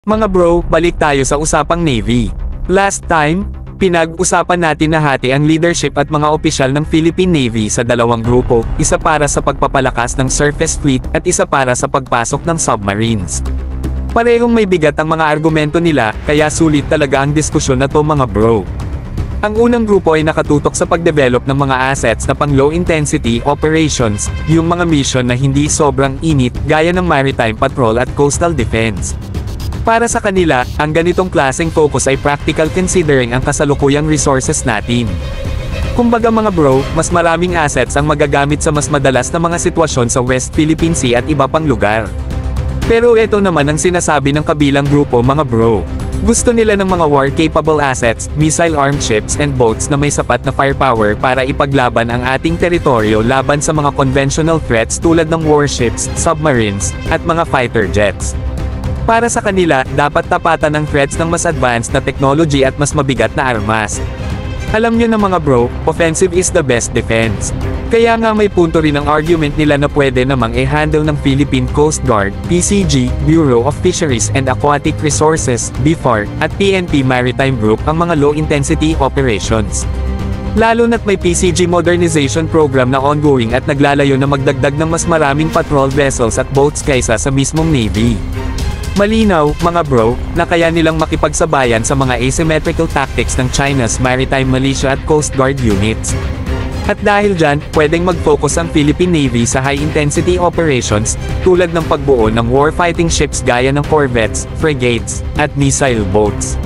Mga bro, balik tayo sa usapang Navy. Last time, pinag-usapan natin na hati ang leadership at mga opisyal ng Philippine Navy sa dalawang grupo, isa para sa pagpapalakas ng surface fleet at isa para sa pagpasok ng submarines. Parehong may bigat ang mga argumento nila, kaya sulit talaga ang diskusyon na to mga bro. Ang unang grupo ay nakatutok sa pagdevelop ng mga assets na pang low-intensity operations, yung mga mission na hindi sobrang init gaya ng maritime patrol at coastal defense. Para sa kanila, ang ganitong klaseng focus ay practical considering ang kasalukuyang resources natin. Kumbaga mga bro, mas maraming assets ang magagamit sa mas madalas na mga sitwasyon sa West Philippine Sea at iba pang lugar. Pero ito naman ang sinasabi ng kabilang grupo mga bro. Gusto nila ng mga war-capable assets, missile-armed ships and boats na may sapat na firepower para ipaglaban ang ating teritoryo laban sa mga conventional threats tulad ng warships, submarines, at mga fighter jets. Para sa kanila, dapat tapatan ang threats ng mas advanced na technology at mas mabigat na armas. Alam nyo na mga bro, offensive is the best defense. Kaya nga may punto rin ang argument nila na pwede namang i-handle ng Philippine Coast Guard, PCG, Bureau of Fisheries and Aquatic Resources, BFAR, at PNP Maritime Group ang mga low-intensity operations. Lalo na't may PCG modernization program na ongoing at naglalayo na magdagdag ng mas maraming patrol vessels at boats kaysa sa mismong Navy. Malinaw, mga bro, na kaya nilang makipagsabayan sa mga asymmetrical tactics ng China's maritime militia at Coast Guard units. At dahil dyan, pwedeng mag-focus ang Philippine Navy sa high-intensity operations, tulad ng pagbuo ng warfighting ships gaya ng corvettes, frigates, at missile boats.